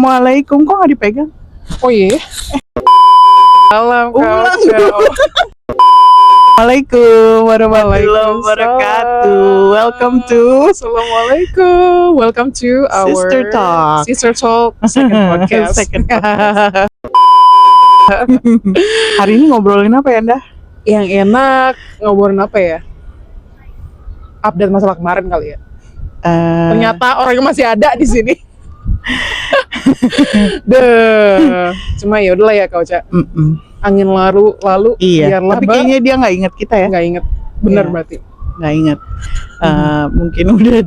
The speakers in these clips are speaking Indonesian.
Assalamualaikum, kok nggak dipegang? Oh iya? Salam Ulang Kak. dulu. Assalamualaikum warahmatullahi wabarakatuh. Welcome to Assalamualaikum. Welcome to our Sister Talk. Sister Talk second podcast. Second podcast. Hari ini ngobrolin apa ya, Anda? Yang enak ngobrolin apa ya? Update masalah kemarin kali ya. Ternyata orangnya masih ada di sini. Deh. Cuma ya udahlah ya Kak Ocha. Angin lalu Iya. biarlah Tapi kayaknya dia nggak inget kita ya. nggak inget. Bener Iya. berarti. Nggak inget. Mungkin udah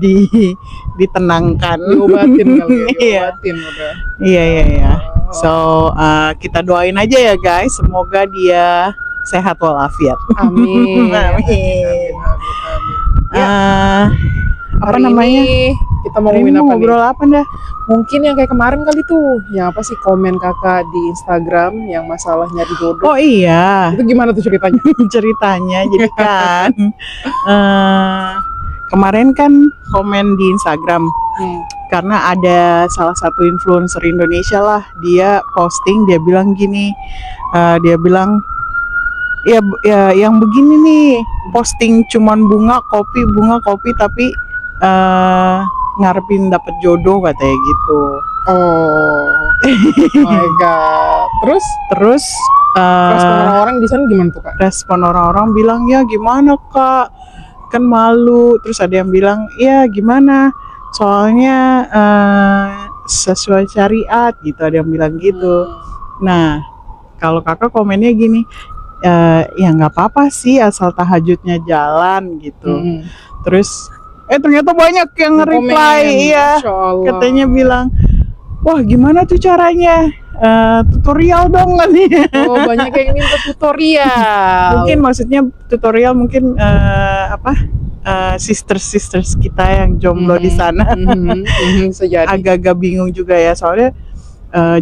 ditenangkan. Diobatin kali ya. Iya. Diobatin udah. Iya. So kita doain aja ya guys. Semoga dia sehat walafiat. Amin. Amin. Ya, Apa hari namanya? ini kita mau Hari ini ngomongin apa nih? ngobrol apa dah? Mungkin yang kayak kemarin kali tuh, yang apa sih komen kakak di Instagram yang masalah nyari jodoh. Oh iya. Itu gimana tuh ceritanya? Ceritanya jadi kan kemarin kan komen di Instagram karena ada salah satu influencer Indonesia lah, dia posting, dia bilang gini, dia bilang ya yang begini nih, posting cuman bunga kopi tapi ngarepin dapet jodoh katanya gitu. Oh my god. Terus Terus respon orang-orang di sana gimana tuh Kak? respon orang-orang bilang, ya gimana Kak, kan malu. Terus ada yang bilang, ya gimana, soalnya sesuai syariat gitu, ada yang bilang gitu. Nah kalau kakak komennya gini, ya nggak apa-apa sih asal tahajudnya jalan gitu. Terus ternyata banyak yang nge-reply, iya, Masya Allah. katanya bilang, wah gimana tuh caranya, tutorial dong nih. Oh banyak yang minta tutorial. Mungkin maksudnya tutorial mungkin sisters kita yang jomblo di sana Bisa jadi. agak-agak bingung juga ya, soalnya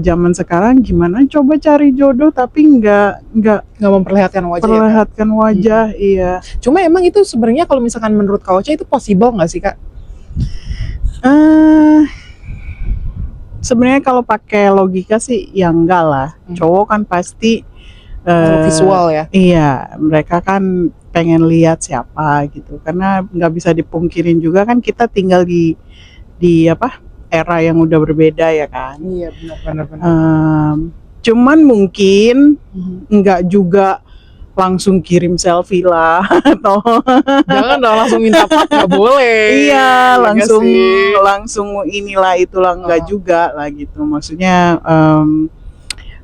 zaman sekarang gimana coba cari jodoh tapi nggak Nggak memperlihatkan wajah ya, Kak? perlihatkan wajah. Iya. Cuma emang itu sebenarnya kalau misalkan menurut Kak Ocha itu possible nggak sih Kak? Sebenarnya kalau pakai logika sih ya enggak lah. Cowok kan pasti Visual ya? iya, mereka kan pengen lihat siapa gitu, karena nggak bisa dipungkirin juga kan kita tinggal di era yang udah berbeda ya kan. Iya benar. Cuman mungkin nggak juga langsung kirim selfie lah atau Jangan dong langsung minta part, nggak boleh. iya nggak sih? langsung inilah itulah, nggak juga lah gitu. Maksudnya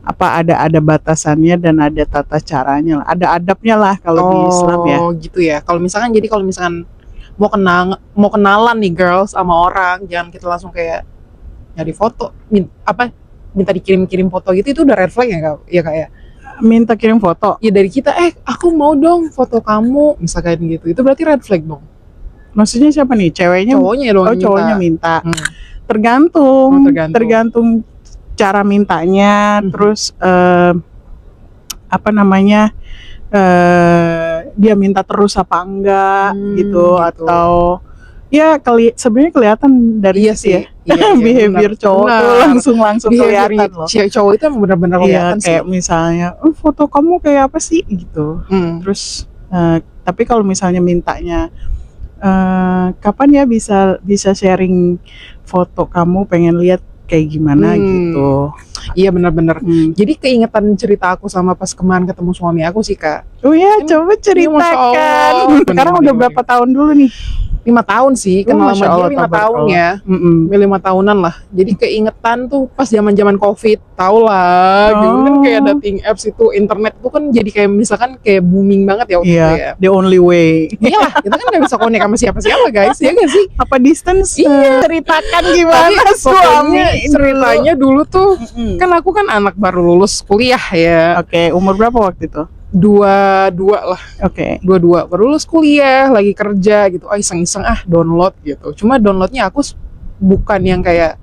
ada batasannya dan ada tata caranya lah, ada adabnya lah kalau di Islam ya. Oh gitu ya. Kalau misalkan mau kenalan nih girls sama orang, jangan kita langsung kayak nyari foto, minta dikirim foto gitu, itu udah red flag ya Kak? Ya Kak ya? Minta kirim foto. Ya dari kita, aku mau dong foto kamu, misalkan gitu, itu berarti red flag dong. Maksudnya siapa nih? Ceweknya? Cowoknya dong. Oh, cowoknya minta. Hmm. Tergantung. Oh, tergantung. Cara mintanya, terus dia minta terus apa enggak gitu, atau ya sebenarnya kelihatan dari Iya sih ya. Iya, Behavior benar. cowok tuh langsung kelihatan loh. Cowok itu emang benar-benar Iya, kelihatan sih. kayak misalnya, foto kamu kayak apa sih gitu. Terus tapi kalau misalnya mintanya, kapan ya bisa sharing foto kamu, pengen lihat kayak gimana gitu. Iya benar-benar. Jadi keingetan cerita aku sama pas kemarin ketemu suami aku sih Kak. Oh ya, Ini- coba Masya ceritakan. Allah. Sekarang udah Bener. berapa tahun dulu nih? 5 tahun sih, kenal Masya sama Allah, dia 5 tahun tabarakallah. ya. 5 tahunan lah. Jadi keingetan tuh pas zaman-zaman Covid, tau lah. Gitu kan kayak dating apps itu, internet tuh kan jadi kayak misalkan kayak booming banget ya waktu Iya, itu ya. the only way. Iyalah, kita kan gak bisa connect sama siapa-siapa guys, ya gak sih? Apa distance? Iya. Ceritakan gimana Tapi suami pokoknya ceritanya dulu tuh, kan aku kan anak baru lulus kuliah ya. Oke, umur berapa waktu itu? Dua lah. Oke. Dua baru lulus kuliah, lagi kerja gitu, iseng-iseng download gitu. Cuma downloadnya aku bukan yang kayak,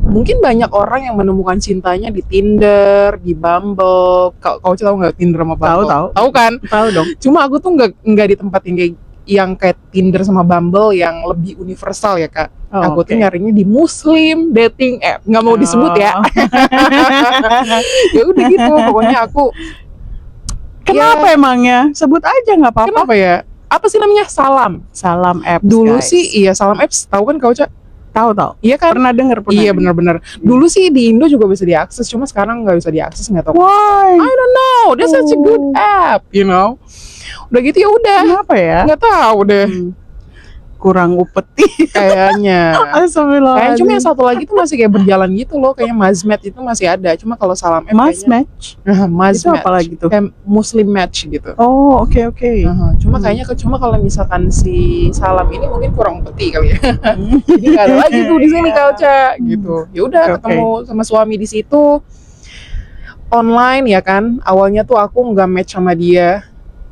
mungkin banyak orang yang menemukan cintanya di Tinder, di Bumble. Kau tahu nggak Tinder sama Bumble? Tahu. Tahu kan? Tahu dong. Cuma aku tuh nggak ditempatin kayak yang kayak Tinder sama Bumble yang lebih universal ya Kak. Oh, Aku tuh oke. nyarinya di Muslim dating app, nggak mau disebut ya. Oh. Ya udah gitu, pokoknya aku Kenapa emangnya? Sebut aja nggak apa-apa. kenapa ya? Apa sih namanya? Salam. Salam apps. Dulu guys. sih iya Salam apps, tahu kan Kak Uca? tahu. Iya kan? Pernah denger pernah. Iya denger. benar-benar. Dulu sih di Indo juga bisa diakses, cuma sekarang nggak bisa diakses, nggak tahu. Why? I don't know, that's such a good Oh. app, you know. Udah gitu ya udah, Kenapa ya? nggak tahu deh Kurang upeti. kayaknya. Kayaknya Astagfirullahaladzim. cuma yang satu lagi tuh masih kayak berjalan gitu loh, kayaknya Mazmatch itu masih ada. Cuma kalau Salam app Mas kayaknya match. Itu Mazmatch. apa lagi tuh? Kayak Muslim match gitu. Oh, oke. Cuma kayaknya cuma kalau misalkan si Salam ini mungkin kurang peti kali ya. Jadi nggak ada lagi tuh di sini Iya. Kak Ocha gitu. Ya udah Oke. ketemu sama suami di situ online ya kan. Awalnya tuh aku nggak match sama dia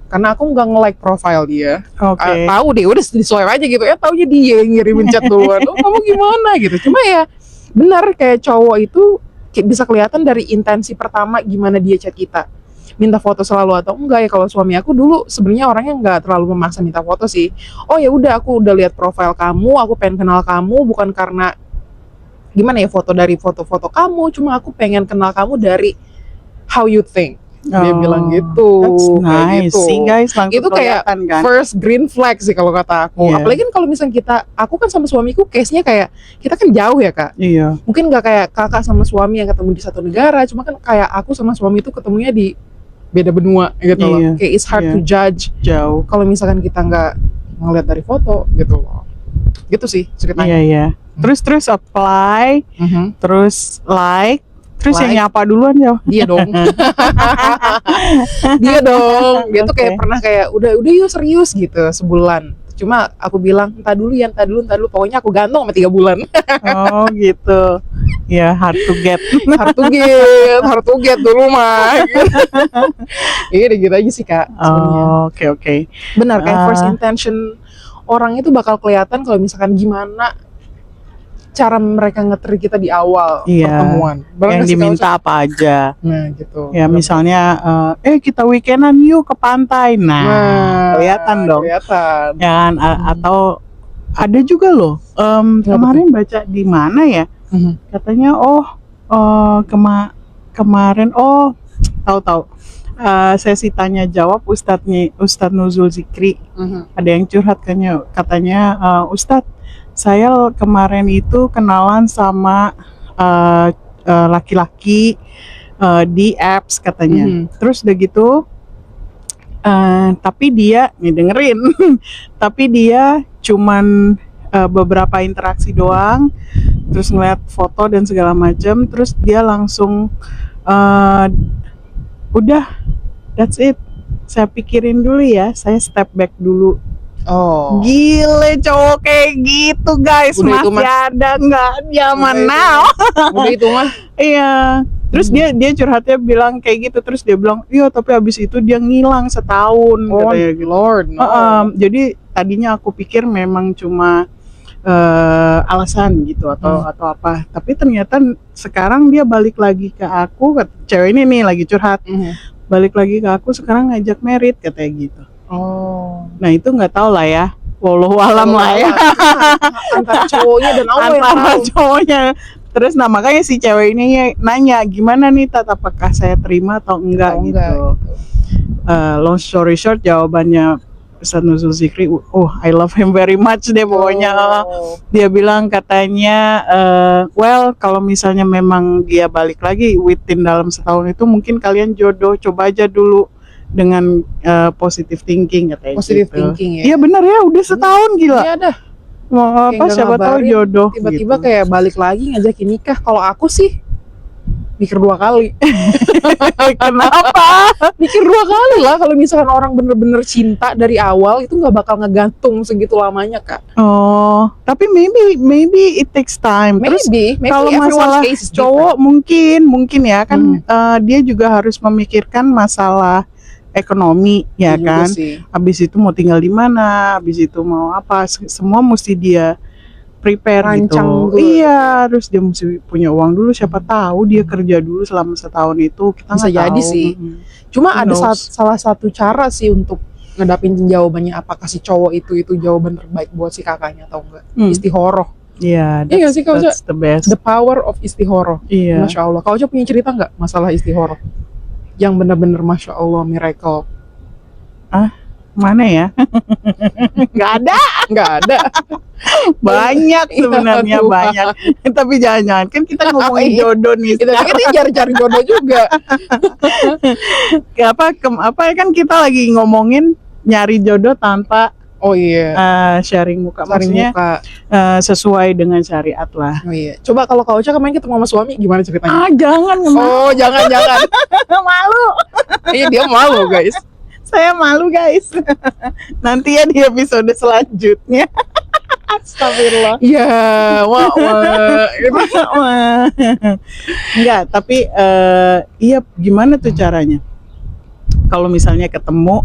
karena aku nggak nge-like profile dia. Oke. Tahu deh udah di swipe aja gitu ya, taunya dia yang ngirimin chat duluan. Oh kamu gimana gitu. Cuma ya benar kayak cowok itu bisa kelihatan dari intensi pertama gimana dia chat kita, minta foto selalu atau enggak. Ya kalau suami aku dulu sebenarnya orangnya nggak terlalu memaksa minta foto sih. Oh ya udah aku udah lihat profile kamu, aku pengen kenal kamu bukan karena gimana ya foto dari foto-foto kamu, cuma aku pengen kenal kamu dari how you think. Dia bilang gitu. That's kayak nice. gitu. See guys, langsung Itu kayak kelihatan kan. First green flag sih kalau kata aku. Iya. Apalagi kan kalau misalnya aku kan sama suamiku case-nya kayak kita kan jauh ya Kak. Iya. Mungkin nggak kayak kakak sama suami yang ketemu di satu negara, cuma kan kayak aku sama suami itu ketemunya di beda benua gitu loh. Iya. Kayak it's hard Iya. to judge Jauh. kalau misalkan kita nggak ngeliat dari foto gitu loh. Gitu sih ceritanya. Iya. Terus apply, Mhm. terus like, terus Like. yang nyapa duluan ya. Dia dong. Dia dong. Dia tuh kayak Oke. pernah kayak udah yuk serius gitu sebulan. Cuma aku bilang entar dulu. Pokoknya aku gantung sama 3 bulan. Oh gitu. Ya hard to get. hard to get dulu mah. Iya udah gitu aja sih Kak. sebenarnya. Oh, oke. Benar kayak Ah. first intention orang itu bakal kelihatan kalau misalkan gimana cara mereka nge-treat kita di awal Iya. pertemuan. Benar Yang nggak sih, Kak diminta apa aja. Ocha? Nah gitu. Ya misalnya kita weekendan yuk ke pantai. Nah, kelihatan dong. Kelihatan. Ya kan? Atau ada juga loh. Kemarin baca di mana ya? Mhm. Katanya kemarin tahu. Sesi tanya jawab Ustadz Nuzul Zikri. Mhm. Ada yang curhat katanya Ustadz, saya kemarin itu kenalan sama laki-laki di apps katanya. Mhm. Terus udah gitu tapi dia nih dengerin tapi dia cuman beberapa interaksi doang, terus ngeliat foto dan segala macam, terus dia langsung udah that's it, saya pikirin dulu ya, saya step back dulu. Oh. Gile cowok kayak gitu guys. Udah itu masih mah. ada nggak zaman Udah itu now? Udah itu mah. Iya. Terus dia curhatnya bilang kayak gitu, terus dia bilang iya tapi abis itu dia ngilang setahun Oh katanya gitu. Lord. No. Jadi tadinya aku pikir memang cuma alasan gitu atau apa, tapi ternyata sekarang dia balik lagi ke aku, cewek ini nih lagi curhat, Mhm. balik lagi ke aku sekarang ngajak merit katanya gitu. Oh. Nah itu nggak tahu lah ya, wallahu alam lah ya. Antara cowoknya dan Allah yang Antara tahu. cowoknya. Terus makanya si cewek ini nanya gimana nih Tat, apakah saya terima atau enggak Atau gitu. enggak, Long story short, jawabannya Ustadz Nuzul Zikri, I love him very much deh pokoknya. Oh. Dia bilang katanya well kalau misalnya memang dia balik lagi within dalam setahun itu mungkin kalian jodoh, coba aja dulu dengan positive thinking katanya Positive gitu. thinking ya. Iya benar ya, udah setahun gila. Iya dah. Mau Kayak apa nggak siapa tahu ngabarin, jodoh Tiba-tiba gitu. kayak balik lagi ngajakin nikah. Kalau aku sih mikir 2 kali. Kenapa? Mikir 2 kali lah kalau misalkan orang bener-bener cinta dari awal itu nggak bakal ngegantung segitu lamanya Kak. Oh, tapi maybe it takes time. Terus Maybe kalau everyone's masalah case is cowok mungkin ya kan dia juga harus memikirkan masalah ekonomi ya different. kan. Juga sih. Habis itu mau tinggal di mana, habis itu mau apa, semua mesti dia prepare Rancang gitu. dulu. Iya, terus dia mesti punya uang dulu. Siapa tahu dia kerja dulu selama setahun itu, kita Bisa nggak jadi tahu. sih. Cuma Who ada knows? salah satu cara sih untuk ngedapin jawabannya apakah si cowok itu jawaban terbaik buat si kakaknya atau enggak. Iya, Istihoroh. Iya nggak that's, sih, Kak Ocha? that's the best. The power of istihoroh. Iya. Masya Allah. Kak Ocha punya cerita nggak masalah istihoroh? Yang bener-bener Masya Allah miracle. Mana ya? Nggak ada. Nggak ada. Banyak sebenarnya, Iya, banyak. Tapi jangan-jangan kan kita ngomongin Iya. jodoh nih. Kita pikir dia cari-cari jodoh juga. Apa kan kita lagi ngomongin nyari jodoh tanpa Oh iya. sharing muka, Cari maksudnya muka. sesuai dengan syariat lah. Oh iya. Coba kalau Kak Ocha kemarin ketemu sama suami gimana ceritanya? Jangan Oh jangan. malu. Iya dia malu guys. Saya malu guys. Nanti ya di episode selanjutnya. Astagfirullah. Iya. Wah. Enggak, tapi iya gimana tuh caranya? Kalau misalnya ketemu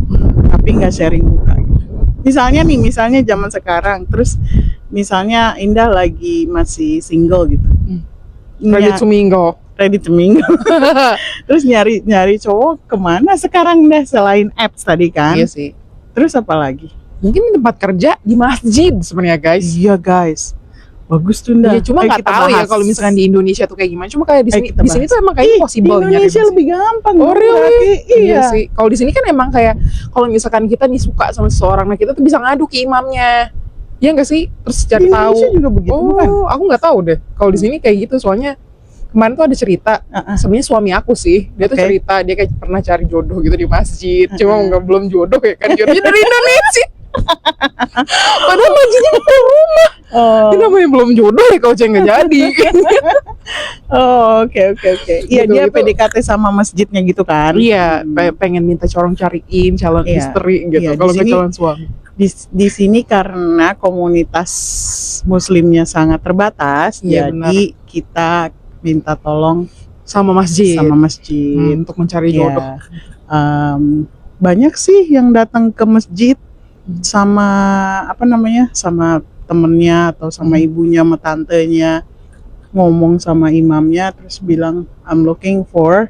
tapi nggak sharing muka gitu. Misalnya zaman sekarang, terus misalnya Indah lagi masih single gitu. Ready to mingle. Ready to mingle. Terus nyari cowok kemana sekarang dah selain apps tadi kan? Iya sih. Terus apa lagi? Mungkin di tempat kerja di masjid sebenarnya guys. Iya guys, bagus tuh Nda. Iya cuma Ayo nggak kita tahu ya bahas. kalau misalkan di Indonesia tuh kayak gimana. Cuma kayak di Ayo sini kita di sini bahas. tuh emang kayaknya Ih, possible di nyari Indonesia masjid. lebih gampang. Oh, really? berarti. Iya Iya. sih. Kalau di sini kan emang kayak kalau misalkan kita nih suka sama seseorang, nah kita tuh bisa ngadu ke imamnya. Iya nggak sih? Terus Di cari tahu. Indonesia juga begitu bukan? Oh, aku nggak tahu deh. Kalau di sini kayak gitu, soalnya kemarin tuh ada cerita. Sebenarnya suami aku sih, dia tuh Oke. cerita dia kayak pernah cari jodoh gitu di masjid. Cuma nggak belum jodoh ya kan jodohnya dari Indonesia. Padahal masjidnya di rumah. Oh, Ini namanya belum jodoh ya kalau nggak jadi. oh, oke. Iya Gitu, dia gitu. PDKT sama masjidnya gitu kan? Iya, pengen minta corong cariin calon Iya. istri gitu. Iya, di Kalau nggak sini- calon suami. Di sini karena komunitas muslimnya sangat terbatas, Iya, jadi kita minta tolong Sama masjid. sama masjid. Untuk mencari Ya, jodoh. banyak sih yang datang ke masjid sama sama temennya atau sama ibunya, sama tantenya, ngomong sama imamnya, terus bilang I'm looking for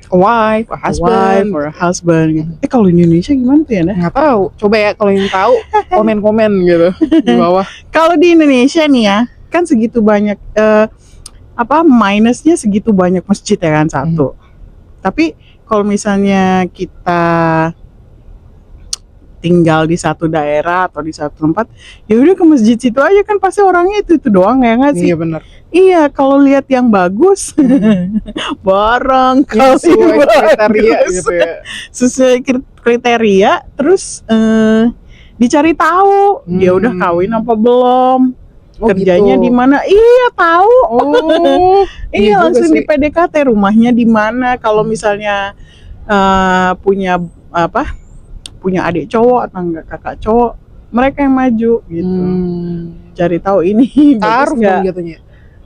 A wife, a a husband. wife or a husband. Gitu. Kalau di Indonesia gimana tuh ya? Nah? Nggak tahu. Coba ya kalau yang tahu komen-komen gitu di bawah. Kalau di Indonesia nih ya, kan segitu banyak minusnya segitu banyak masjid ya kan satu. Tapi kalau misalnya kita tinggal di satu daerah atau di satu tempat, ya udah ke masjid situ aja kan pasti orangnya itu doang ya nggak sih? Iya benar. Iya, kalau lihat yang bagus bareng kali Sesuai kriteria bagus. gitu ya. Sesuai kriteria, terus dicari tahu dia udah kawin apa belum, Oh, kerjanya gitu. di mana, iya tahu. Oh, Iya juga langsung di sih. PDKT rumahnya di mana. Kalau misalnya punya adik cowok atau enggak kakak cowok, mereka yang maju gitu. Cari tahu ini bagus Taruh nggak. dong jatuhnya.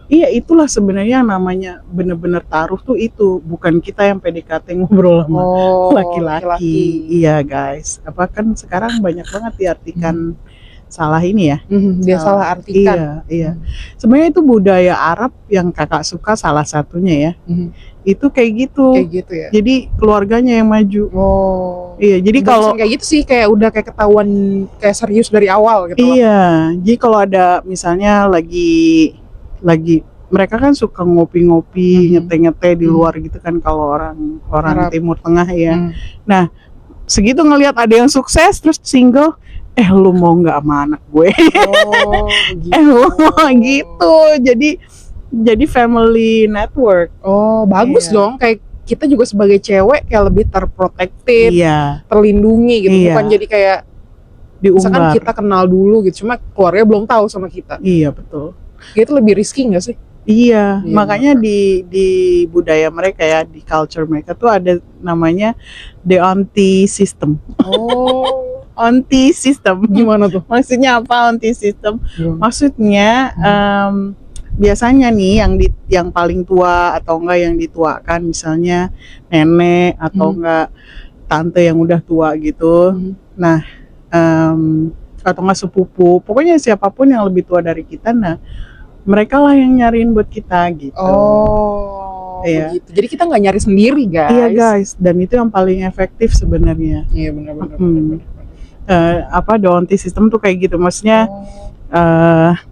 Iya itulah sebenarnya yang namanya bener-bener taruh tuh itu, bukan kita yang PDKT ngobrol sama Oh, laki-laki. Iya guys, apa kan sekarang banyak banget diartikan salah ini ya. Dia salah artikan. Iya. Sebenarnya itu budaya Arab yang kakak suka salah satunya ya. Itu kayak gitu. Kayak gitu ya. Jadi keluarganya yang maju. Oh. Iya, jadi kalau kayak gitu sih kayak udah kayak ketahuan kayak serius dari awal gitu loh. iya, jadi kalau ada misalnya lagi mereka kan suka ngopi-ngopi, nyete-nyete di luar gitu kan kalau orang Arab. Timur Tengah ya. Hmm. Nah, segitu ngelihat ada yang sukses terus single, lu mau nggak sama anak gue? Oh, begitu. Lu mau gitu. Jadi family network. Oh, bagus Iya. dong. Kayak kita juga sebagai cewek kayak lebih terprotected, Iya, terlindungi gitu. Iya. Bukan jadi kayak misalkan diumbar. kita kenal dulu gitu, cuma keluarga belum tahu sama kita. Iya, betul. Itu lebih risky nggak sih? Iya, Iya, makanya di budaya mereka ya, di culture mereka tuh ada namanya the auntie system. Oh, Auntie system. gimana tuh? Maksudnya apa auntie system? Maksudnya biasanya nih yang paling tua atau enggak yang dituakan, misalnya nenek atau enggak tante yang udah tua gitu. Nah, atau enggak sepupu, pokoknya siapapun yang lebih tua dari kita, nah mereka lah yang nyariin buat kita gitu. Oh, Iya. begitu. Jadi kita nggak nyari sendiri, guys. Iya guys, dan itu yang paling efektif sebenarnya. Iya benar-benar. Hmm. Donti system tuh kayak gitu, maksudnya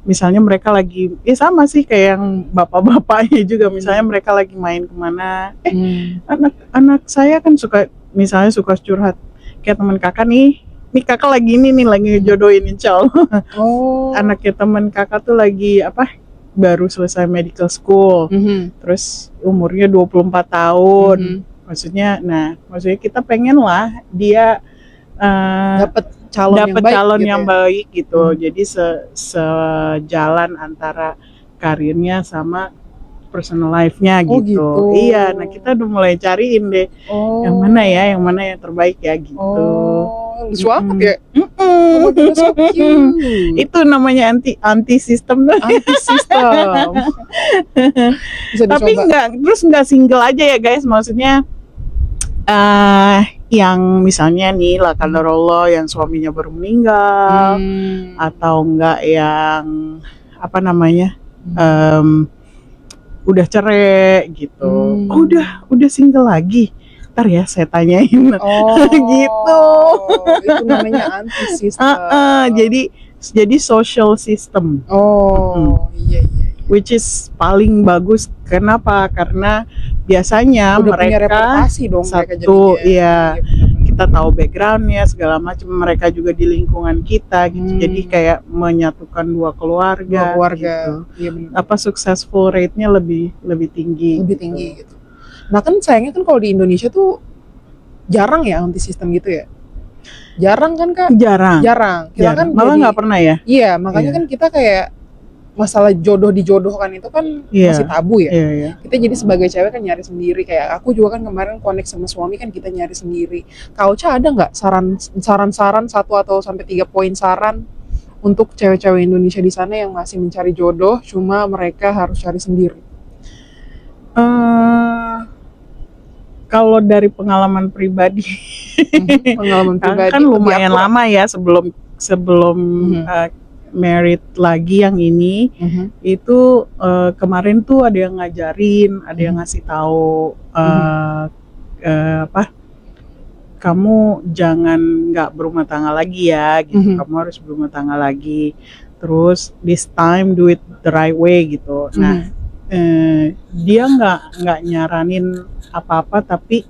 misalnya mereka lagi, ya sama sih kayak yang bapak-bapaknya juga, misalnya mereka lagi main kemana, anak saya kan suka, misalnya suka curhat, kayak teman kakak nih kakak lagi ini nih, lagi ngejodohin insya Allah. Anaknya teman kakak tuh lagi baru selesai medical school, terus umurnya 24 tahun, maksudnya kita pengen lah dia dapat calon yang baik gitu. Jadi sejalan antara karirnya sama personal life-nya gitu. Iya, nah kita udah mulai cariin deh yang mana yang terbaik ya gitu. Lucu amat ya. So Itu namanya anti sistem tuh. Anti sistem. Tapi nggak single aja ya guys, maksudnya yang misalnya nih lah qadarullah yang suaminya baru meninggal, atau enggak yang udah cerai gitu. Udah single lagi. Ntar ya saya tanyain. Gitu. Itu namanya anti sistem. Jadi social system. Iya. Which is paling bagus. Kenapa? Karena biasanya udah mereka punya reputasi dong, satu, iya, kita tahu backgroundnya segala macam. Mereka juga di lingkungan kita gitu. Jadi kayak menyatukan dua keluarga. Gitu. Iya, successful rate-nya lebih tinggi. Lebih tinggi gitu. Nah kan sayangnya kan kalau di Indonesia tuh jarang ya anti sistem gitu ya. Jarang kan Kak? Jarang. Kita kan malah nggak pernah ya. Iya, makanya kan kita kayak masalah jodoh dijodohkan itu kan masih tabu ya. Kita jadi sebagai cewek kan nyari sendiri. Kayak aku juga kan kemarin connect sama suami kan kita nyari sendiri. Kak Ocha ada nggak saran-saran 1 atau sampai 3 poin saran untuk cewek-cewek Indonesia di sana yang masih mencari jodoh, cuma mereka harus cari sendiri? Kalau dari pengalaman pribadi, kan lumayan lama ya sebelum married lagi yang ini, itu kemarin tuh ada yang ngajarin, ada yang ngasih tahu kamu jangan nggak berumah tangga lagi ya, gitu. Kamu harus berumah tangga lagi. Terus this time do it the right way gitu. Nah, dia nggak nyaranin apa-apa, tapi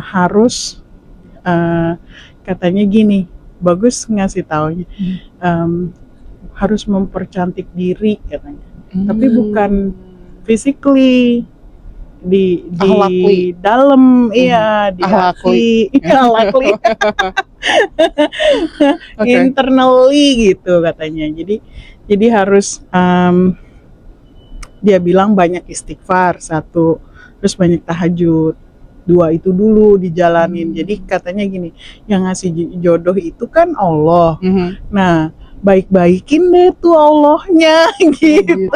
harus katanya gini, bagus ngasih taunya, harus mempercantik diri katanya, tapi bukan physically, di dalam, iya, di hati, akhlakli, internally gitu katanya. Jadi harus dia bilang banyak istighfar 1, terus banyak tahajud 2, itu dulu dijalanin. Jadi katanya gini, yang ngasih jodoh itu kan Allah. Nah, baik-baikin deh tuh Allahnya gitu.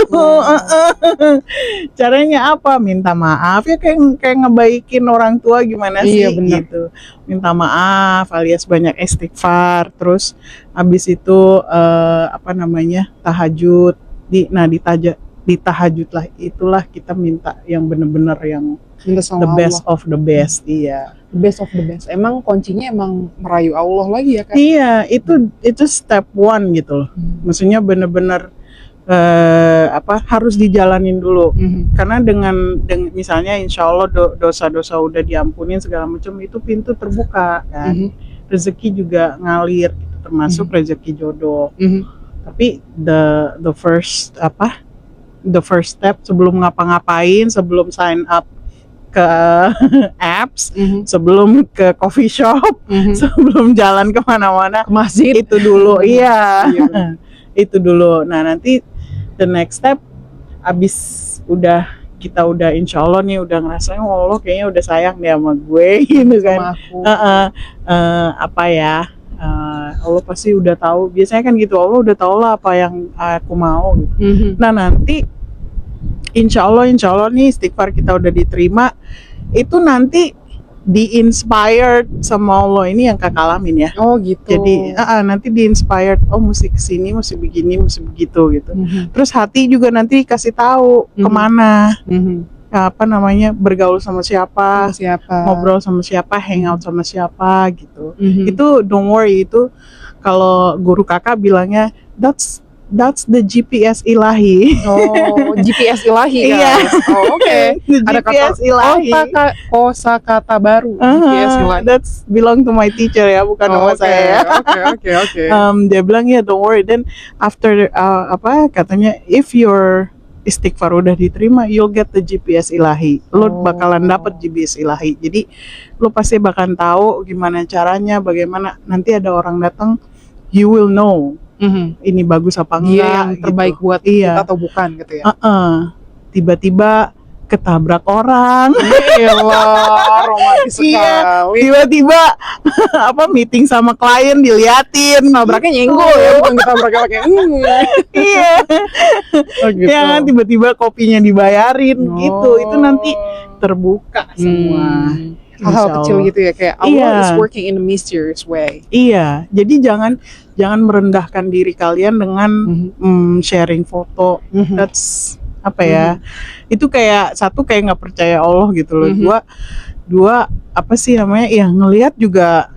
Caranya apa? Minta maaf ya, kayak ngebaikin orang tua gimana sih, gitu. Minta maaf alias banyak istighfar, terus habis itu tahajud. Di tahajud lah, itulah kita minta yang benar-benar yang the best of the best. Iya, the best of the best. Emang kuncinya emang merayu Allah lagi ya Kak? Iya, itu step 1 gitu loh. Maksudnya benar-benar harus dijalanin dulu. Karena dengan misalnya insya Allah dosa-dosa udah diampunin segala macam, itu pintu terbuka kan. Rezeki juga ngalir gitu, termasuk rezeki jodoh. Tapi the first step sebelum ngapa-ngapain, sebelum sign up ke apps, sebelum ke coffee shop, sebelum jalan kemana-mana, ke masjid, itu dulu. Iya, itu dulu. Nah, nanti the next step, abis kita udah insya Allah nih udah ngerasain, Allah kayaknya udah sayang deh sama gue gitu kan. Allah pasti udah tahu. Biasanya kan gitu, Allah udah tahu lah apa yang aku mau gitu. Nah, nanti insya Allah nih istighfar kita udah diterima, itu nanti di-inspired sama Allah ini yang Kakak alamin ya. Oh gitu. Jadi nanti di-inspired, mesti kesini, mesti begini, mesti begitu gitu. Terus hati juga nanti kasih tahu kemana. bergaul sama siapa, Siapa? ngobrol sama siapa, hangout sama siapa gitu. Mhm. Itu don't worry, itu kalau guru kakak bilangnya that's the GPS ilahi. Oh, GPS ilahi Iya. guys. Oh, oke. The Ada GPS kata ilahi. kosakata baru GPS ilahi. That's belong to my teacher ya, bukan Oh, nama oke, saya ya. oke. Dia bilang ya don't worry, then after katanya if your istighfar udah diterima, you'll get the GPS ilahi. Lu Oh. bakalan dapet GPS ilahi. Jadi lu pasti bakalan tahu gimana caranya, bagaimana nanti ada orang datang, you will know Mhm. ini bagus apa Dia enggak yang terbaik gitu. buat Iya. kita atau bukan gitu ya. Tiba-tiba ketabrak orang. Gila, romantis Iya, sekali. tiba-tiba meeting sama klien diliatin. Tabraknya nyenggol ya, bukan ketabraknya pakai Iya. Oh, gitu. Ya kan, tiba-tiba kopinya dibayarin gitu. Itu nanti terbuka semua. Hal-hal Insya kecil Allah. gitu ya, kayak Allah Iya. is working in a mysterious way. Iya, jadi jangan merendahkan diri kalian dengan sharing foto. That's apa ya? Itu kayak satu, kayak nggak percaya Allah gitu loh. Dua apa sih namanya? Ya ngelihat juga.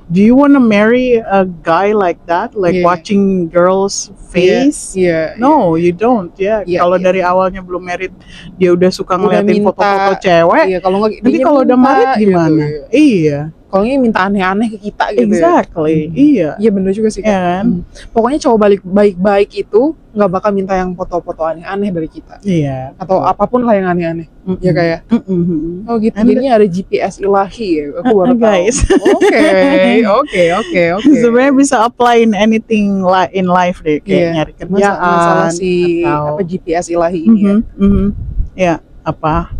Do you wanna marry a guy like that? Like Yeah. watching girls face? Iya. No, you don't. Ya, Iya, kalau iya. dari awalnya belum married, dia udah suka Udah ngeliatin minta. foto-foto cewek. Iya, kalau nggak Nanti dia kalau udah minta married gitu, gimana? iya. Iya, Kalau nggak minta aneh-aneh ke kita gitu. exactly. Ya. Iya, Iya bener juga sih. ya kan? Pokoknya cowok balik baik-baik itu nggak bakal minta yang foto-foto aneh-aneh dari kita. Iya. Atau apapun lah yang aneh-aneh. Ya kayak. Oh gitu. Anda- Jadinya ada GPS ilahi ya. Aku baru tahu. guys. Oke. Sebenarnya bisa apply in anything in life deh, kayak Iya. nyari kerjaan. Masalah si atau- apa GPS ilahi ini ya. Ya, apa?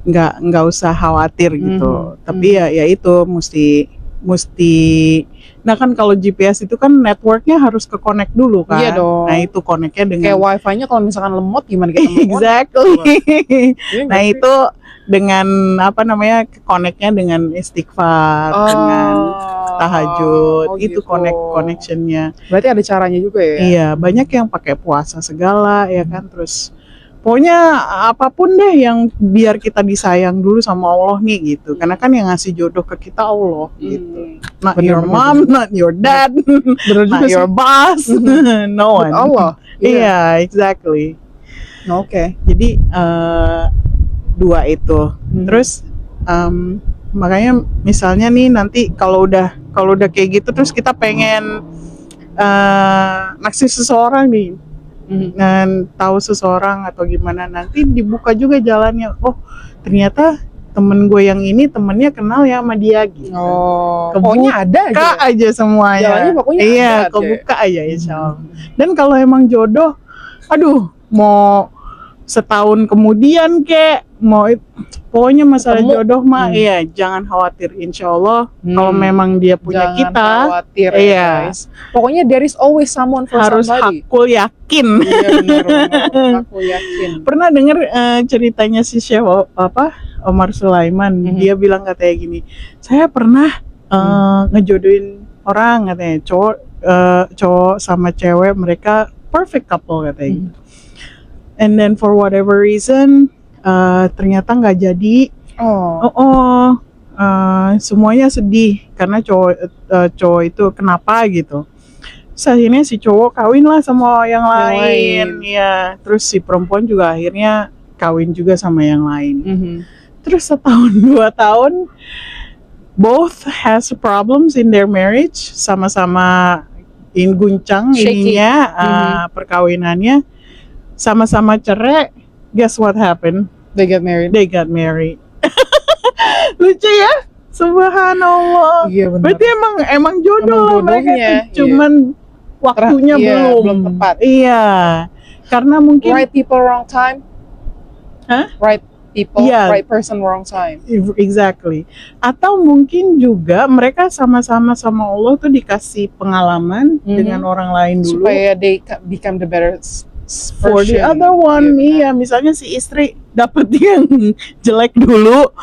Nggak usah khawatir gitu. Tapi ya itu mesti. Nah kan kalau GPS itu kan networknya harus ke connect dulu kan. Iya dong. Nah itu connectnya dengan Kayak wifi-nya kalau misalkan lemot gimana kita mau exactly. Iya nggak Nah sih? itu dengan connectnya dengan istighfar, dengan tahajud, Oh, itu gitu. connectionnya. Berarti ada caranya juga ya. Iya, banyak yang pakai puasa segala ya kan, terus pokoknya apapun deh yang biar kita disayang dulu sama Allah nih gitu. Karena kan yang ngasih jodoh ke kita Allah gitu. Not Bener, your bener, mom, not your dad, Bener juga not sih. your boss, no one. Allah. Iya, exactly. Oke. Jadi dua itu. Terus makanya misalnya nih nanti kalau udah kayak gitu terus kita pengen naksir seseorang nih, dan tahu seseorang atau gimana, nanti dibuka juga jalannya. Oh ternyata temen gue yang ini temennya kenal ya sama dia gitu. Oh, Kebuka pokoknya ada aja. Buka aja semuanya. Jalannya pokoknya Iya, ada aja. kebuka aja insya Allah. Dan kalau emang jodoh, aduh mau setahun kemudian pokoknya masalah Ketemu. jodoh mah iya jangan khawatir, insya Allah kalau memang dia punya Jangan kita khawatir ya, iya guys. Pokoknya there is always someone for harus somebody. hakul yakin. Iya benar. Aku yakin. Pernah dengar ceritanya si Chef Omar Sulaiman. Dia bilang katanya gini, saya pernah ngejodohin orang katanya, cowok sama cewek, mereka perfect couple katanya gitu. And then for whatever reason ternyata nggak jadi. Semuanya sedih karena cowok itu kenapa gitu. Terus akhirnya si cowok kawin lah sama yang lain. Ya, terus si perempuan juga akhirnya kawin juga sama yang lain. Terus setahun 2 tahun both has problems in their marriage, sama-sama guncang Shaky. ininya perkawinannya, sama-sama cerai. Guess what happened? They get married. They got married. Lucu ya? Subhanallah. Iya benar. Berarti emang jodoh lah mereka jodohnya, itu. Cuman waktunya belum tepat. Iya. Karena mungkin Right people wrong time. Hah? Right people, Iya. right person wrong time. exactly. Atau mungkin juga mereka sama-sama sama Allah tuh dikasih pengalaman dengan orang lain dulu. Supaya they become the better For the other one, iya, misalnya si istri dapat yang jelek dulu.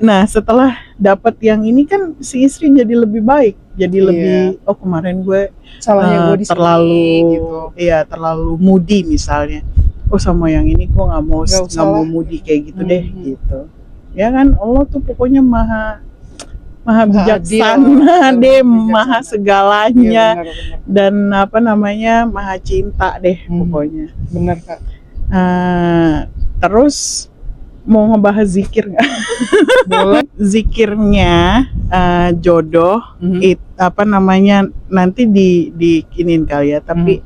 Nah, setelah dapat yang ini kan si istri jadi lebih baik, jadi lebih kemarin gue salahnya gue di sini, terlalu gitu. iya terlalu moody misalnya. oh sama yang ini gue nggak mau Nggak usah lah. mudi kayak gitu deh Mhm. gitu. Ya kan Allah tuh pokoknya maha Maha bijaksana adil, deh, bijaksana. maha Iya, segalanya benar. dan apa namanya maha cinta deh pokoknya. Benar Kak. Terus mau ngebahas zikir nggak? Boleh. Zikirnya jodoh apa namanya nanti diinin kali ya, tapi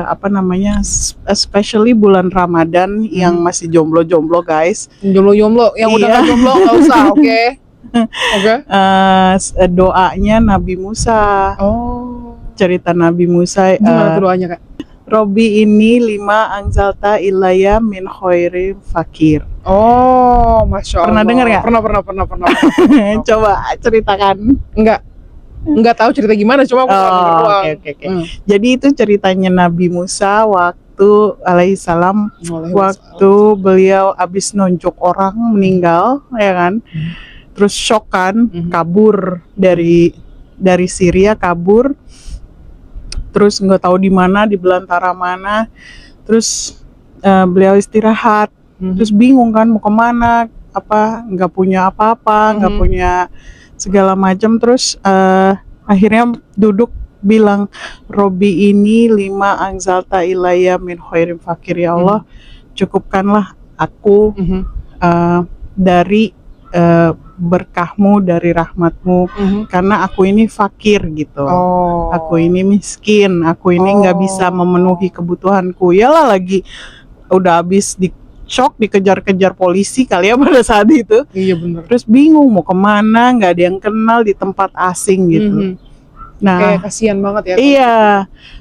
apa namanya especially bulan Ramadan yang masih jomblo guys, Jomblo yang udah Iya. nggak jomblo nggak usah, oke. Oke. Doanya Nabi Musa, Oh, cerita Nabi Musa. gimana tuh doanya Kak? Robi ini 5 angzalta ilaya min khairi fakir. Oh, masya Allah. Pernah dengar nggak? Pernah. Coba ceritakan. Nggak tahu cerita gimana, cuma aku pernah denger doang. Oke. Jadi itu ceritanya Nabi Musa waktu alaihissalam, waktu beliau habis nunjuk orang meninggal, ya kan? Terus shock kan, kabur dari Syria, kabur. Terus nggak tahu di mana, di belantara mana. Terus beliau istirahat. Terus bingung kan mau kemana, apa nggak punya apa-apa, nggak punya segala macam. Terus akhirnya duduk bilang, Robi ini 5 angzalta ilaya min khairim fakir, ya Allah cukupkanlah aku dari berkahmu, dari rahmatmu, karena aku ini fakir gitu. Aku ini miskin, aku ini nggak bisa memenuhi kebutuhanku. Yalah lagi udah habis di shock, dikejar-kejar polisi kali ya pada saat itu. Iya benar. Terus bingung mau kemana, nggak ada yang kenal di tempat asing gitu. Nah, kayak kasihan banget ya. Iya,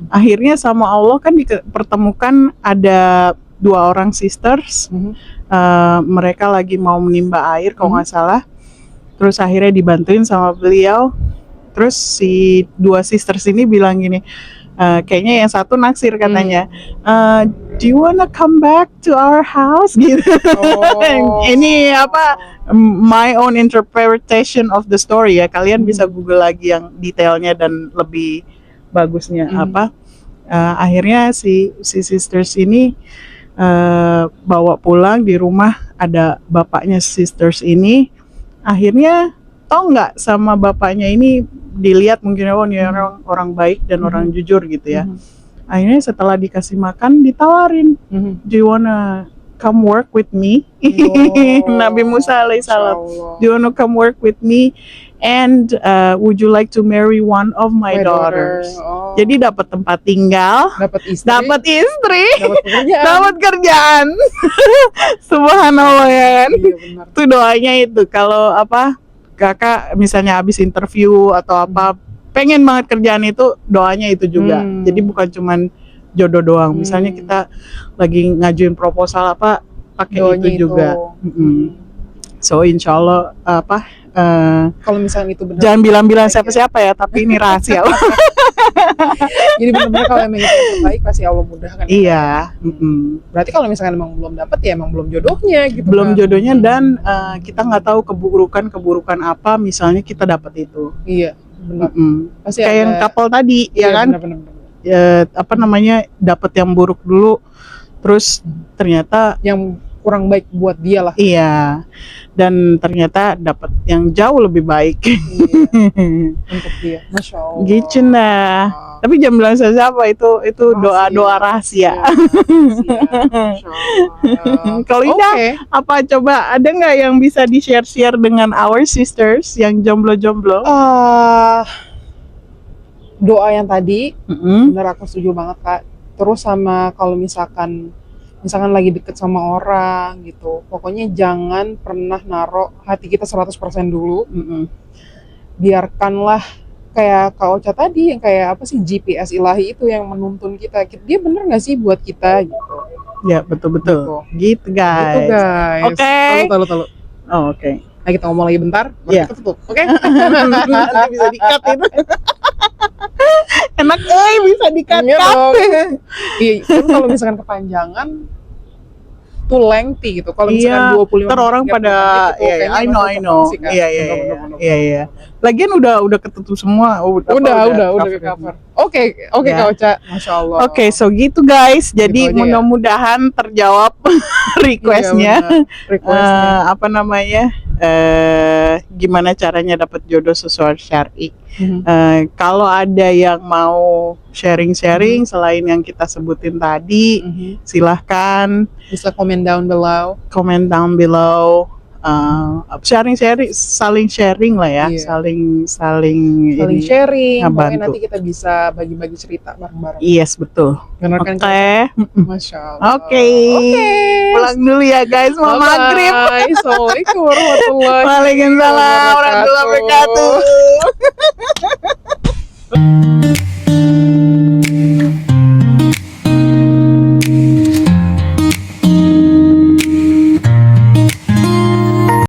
akhirnya sama Allah kan dipertemukan ada 2 orang sisters. Mereka lagi mau menimba air kalau nggak salah. Terus akhirnya dibantuin sama beliau. Terus si 2 sisters ini bilang gini, kayaknya yang satu naksir katanya, do you wanna come back to our house gitu. Ini apa, my own interpretation of the story ya. Kalian bisa Google lagi yang detailnya dan lebih bagusnya apa. Akhirnya si sisters ini bawa pulang, di rumah ada bapaknya sisters ini. Akhirnya tau nggak sama bapaknya ini, dilihat mungkin ini orang baik dan orang jujur gitu ya. Akhirnya setelah dikasih makan ditawarin, do you wanna come work with me? Nabi Musa alaihissalam, do you wanna come work with me and would you like to marry one of my daughters? Jadi dapat tempat tinggal, dapat istri, dapat kerjaan. Subhanallah ya kan. Itu doanya itu. Kalau apa, kakak misalnya habis interview atau apa, pengen banget kerjaan itu, doanya itu juga. Jadi bukan cuman jodoh doang. Misalnya kita lagi ngajuin proposal apa, pakai itu juga. So insya Allah apa, kalau misalnya itu benar, jangan bilang-bilang siapa-siapa ya, tapi ini rahasia. Jadi benar-benar kalau emang itu yang terbaik pasti Allah mudahkan. Iya. Berarti kalau misalnya emang belum dapat ya emang belum jodohnya gitu. Belum jodohnya, dan kita nggak tahu keburukan apa, misalnya kita dapat itu. Iya, benar. Pasti kayak yang couple tadi, iya, ya kan? Benar. Apa namanya, dapat yang buruk dulu, terus ternyata yang kurang baik buat dia lah. Iya. Dan ternyata dapat yang jauh lebih baik. Iya, untuk dia. Masya Allah. Gitu nah. Tapi jangan bilang siapa, itu doa rahasia. Kalau Indah, apa coba ada nggak yang bisa di-share dengan our sisters yang jomblo-jomblo? Doa yang tadi, benar aku setuju banget Kak. Terus sama kalau misalkan lagi deket sama orang gitu, pokoknya jangan pernah naruh hati kita 100% dulu. Biarkanlah kayak Kak Ocha tadi, yang kayak apa sih, GPS ilahi itu yang menuntun kita, dia bener gak sih buat kita gitu. Ya betul-betul gitu guys. Oke. Tahu. Oke. Nah kita ngomong lagi bentar, baru kita tutup. Oke. Nanti bisa di-cut itu. Enak bisa di-cut. Iya, kalau misalkan kepanjangan tuh lengthy gitu. Kalau misalkan 25 menit orang pada I know. Iya. Lagian udah ketutup semua. Udah ke cover. Oke, Ya. Kak Ocha. Masya Allah. Oke, so gitu guys. Jadi Gitu aja ya. mudah-mudahan terjawab requestnya. Iya, benar. Requestnya. Apa namanya? Gimana caranya dapat jodoh sesuai syar'i? Mhm. Kalau ada yang mau sharing-sharing selain yang kita sebutin tadi, Mhm. silahkan Bisa komen down below. comment down below. Sharing-sharing, saling sharing lah ya, Iya. saling Saling ini. sharing. Pokoknya ngebantu. nanti kita bisa bagi-bagi cerita bareng-bareng. Yes, betul. Benar Oke. kan, Kak? Masya Allah. Oke. Pulang dulu ya guys, mau maghrib. Bye-bye. Assalamualaikum warahmatullahi Waalaikumsalam warahmatullahi wabarakatuh.